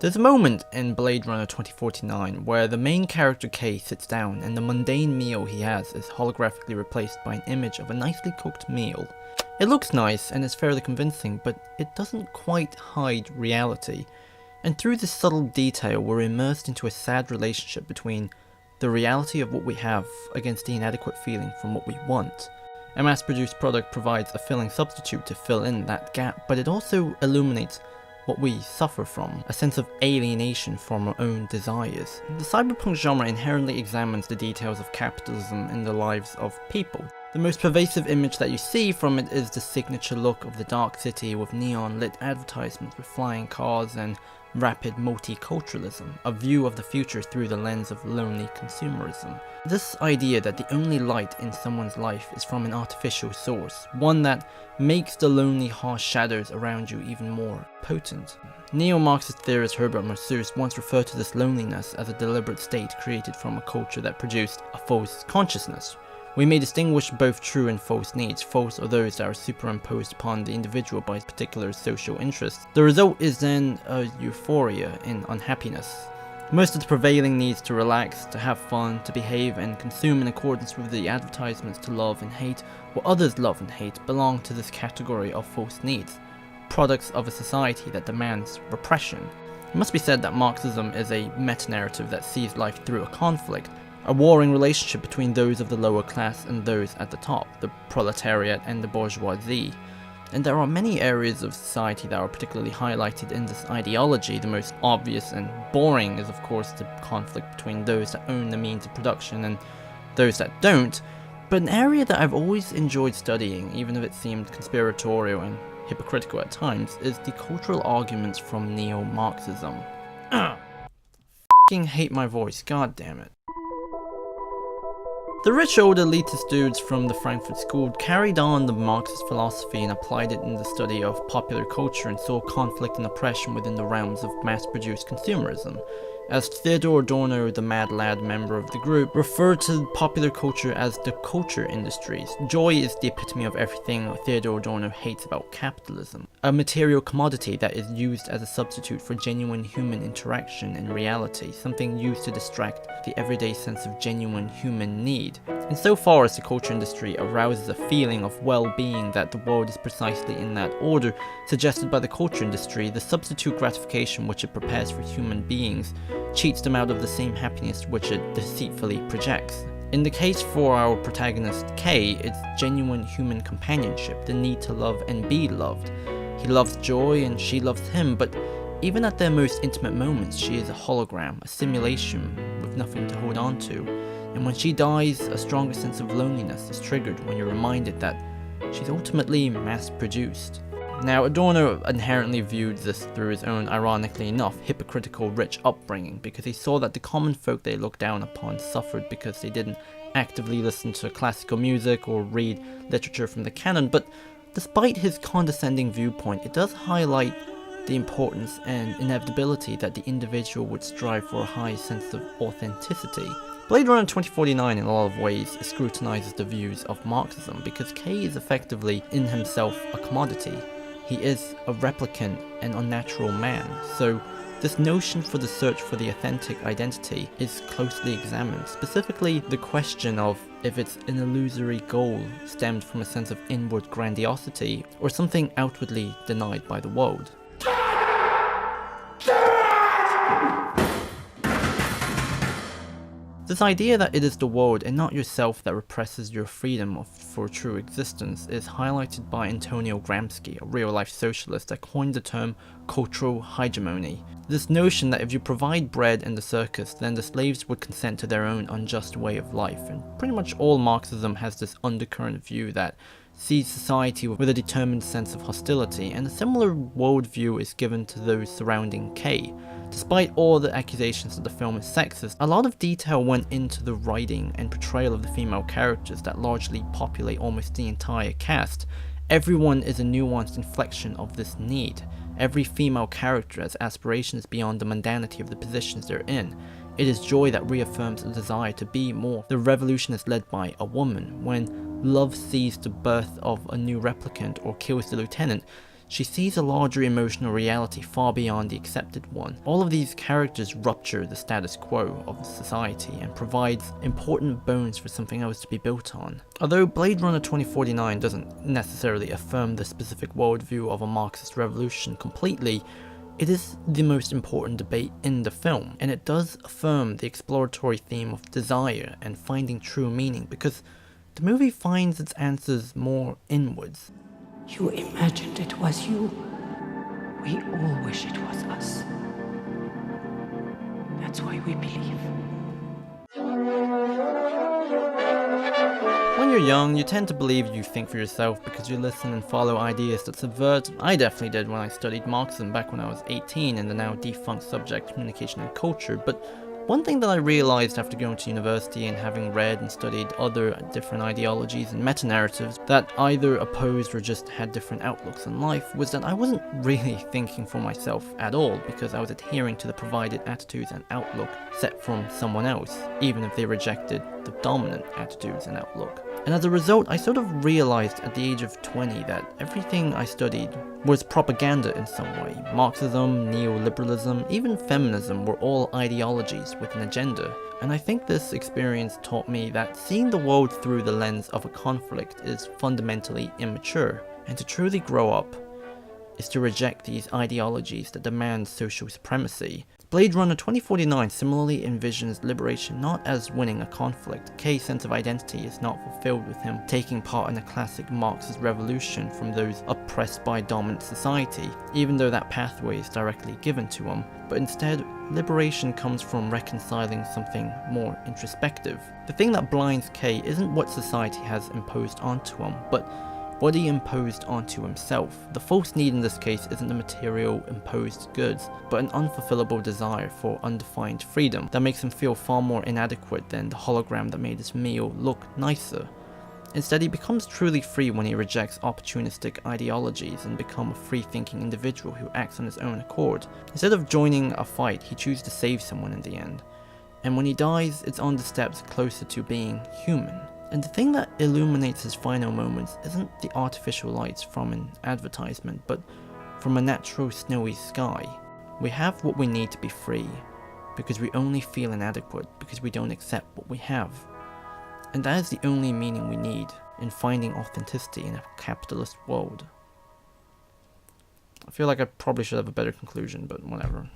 There's a moment in Blade Runner 2049 where the main character K sits down and the mundane meal he has is holographically replaced by an image of a nicely cooked meal. It looks nice and is fairly convincing, but it doesn't quite hide reality. And through this subtle detail, we're immersed into a sad relationship between the reality of what we have against the inadequate feeling from what we want. A mass-produced product provides a filling substitute to fill in that gap, but it also illuminates what we suffer from, a sense of alienation from our own desires. The cyberpunk genre inherently examines the details of capitalism in the lives of people. The most pervasive image that you see from it is the signature look of the dark city with neon-lit advertisements with flying cars and rapid multiculturalism, a view of the future through the lens of lonely consumerism. This idea that the only light in someone's life is from an artificial source, one that makes the lonely harsh shadows around you even more potent. Neo-Marxist theorist Herbert Marcuse once referred to this loneliness as a deliberate state created from a culture that produced a false consciousness. We may distinguish both true and false needs. False are those that are superimposed upon the individual by particular social interests. The result is then a euphoria in unhappiness. Most of the prevailing needs to relax, to have fun, to behave and consume in accordance with the advertisements to love and hate what others love and hate belong to this category of false needs, products of a society that demands repression. It must be said that Marxism is a meta-narrative that sees life through a conflict, a warring relationship between those of the lower class and those at the top, the proletariat and the bourgeoisie. And there are many areas of society that are particularly highlighted in this ideology. The most obvious and boring is of course the conflict between those that own the means of production and those that don't. But an area that I've always enjoyed studying, even if it seemed conspiratorial and hypocritical at times, is the cultural arguments from neo-Marxism. F***ing hate my voice, god damn it. The rich old elitist dudes from the Frankfurt School carried on the Marxist philosophy and applied it in the study of popular culture and saw conflict and oppression within the realms of mass-produced consumerism. As Theodor Adorno, the mad lad member of the group, referred to popular culture as the culture industries. Joy is the epitome of everything Theodor Adorno hates about capitalism, a material commodity that is used as a substitute for genuine human interaction and reality, something used to distract the everyday sense of genuine human need. Insofar as the culture industry arouses a feeling of well-being that the world is precisely in that order suggested by the culture industry, the substitute gratification which it prepares for human beings cheats them out of the same happiness which it deceitfully projects. In the case for our protagonist Kay, it's genuine human companionship, the need to love and be loved. He loves Joy and she loves him, but even at their most intimate moments, she is a hologram, a simulation with nothing to hold on to. And when she dies, a stronger sense of loneliness is triggered when you're reminded that she's ultimately mass-produced. Now, Adorno inherently viewed this through his own, ironically enough, hypocritical rich upbringing, because he saw that the common folk they looked down upon suffered because they didn't actively listen to classical music or read literature from the canon. But despite his condescending viewpoint, it does highlight the importance and inevitability that the individual would strive for a high sense of authenticity. Blade Runner 2049 in a lot of ways scrutinizes the views of Marxism because K is effectively in himself a commodity. He is a replicant and unnatural man, so this notion for the search for the authentic identity is closely examined, specifically the question of if it's an illusory goal stemmed from a sense of inward grandiosity or something outwardly denied by the world. This idea that it is the world and not yourself that represses your freedom for true existence is highlighted by Antonio Gramsci, a real-life socialist that coined the term cultural hegemony. This notion that if you provide bread in the circus, then the slaves would consent to their own unjust way of life, and pretty much all Marxism has this undercurrent view that sees society with a determined sense of hostility, and a similar worldview is given to those surrounding K. Despite all the accusations that the film is sexist, a lot of detail went into the writing and portrayal of the female characters that largely populate almost the entire cast. Everyone is a nuanced inflection of this need. Every female character has aspirations beyond the mundanity of the positions they're in. It is Joy that reaffirms a desire to be more. The revolution is led by a woman. When Love sees the birth of a new replicant or kills the lieutenant, She sees a larger emotional reality far beyond the accepted one. All of these characters rupture the status quo of society and provides important bones for something else to be built on. Although Blade Runner 2049 doesn't necessarily affirm the specific worldview of a Marxist revolution completely, it is the most important debate in the film, and it does affirm the exploratory theme of desire and finding true meaning, because the movie finds its answers more inwards. You imagined it was you. We all wish it was us. That's why we believe. When you're young, you tend to believe you think for yourself because you listen and follow ideas that subvert. I definitely did when I studied Marxism back when I was 18 in the now defunct subject Communication and Culture, but one thing that I realized after going to university and having read and studied other different ideologies and meta-narratives that either opposed or just had different outlooks on life was that I wasn't really thinking for myself at all, because I was adhering to the provided attitudes and outlook set from someone else, even if they rejected the dominant attitudes and outlook. And as a result, I sort of realized at the age of 20 that everything I studied was propaganda in some way. Marxism, neoliberalism, even feminism were all ideologies with an agenda. And I think this experience taught me that seeing the world through the lens of a conflict is fundamentally immature, and to truly grow up is to reject these ideologies that demand social supremacy. Blade Runner 2049 similarly envisions liberation not as winning a conflict. Kay's sense of identity is not fulfilled with him taking part in a classic Marxist revolution from those oppressed by dominant society, even though that pathway is directly given to him. But instead, liberation comes from reconciling something more introspective. The thing that blinds Kay isn't what society has imposed onto him, but what he imposed onto himself. The false need in this case isn't the material imposed goods, but an unfulfillable desire for undefined freedom that makes him feel far more inadequate than the hologram that made his meal look nicer. Instead, he becomes truly free when he rejects opportunistic ideologies and becomes a free-thinking individual who acts on his own accord. Instead of joining a fight, he chooses to save someone in the end. And when he dies, it's on the steps closer to being human. And the thing that illuminates his final moments isn't the artificial lights from an advertisement, but from a natural snowy sky. We have what we need to be free, because we only feel inadequate because we don't accept what we have. And that is the only meaning we need in finding authenticity in a capitalist world. I feel like I probably should have a better conclusion, but whatever.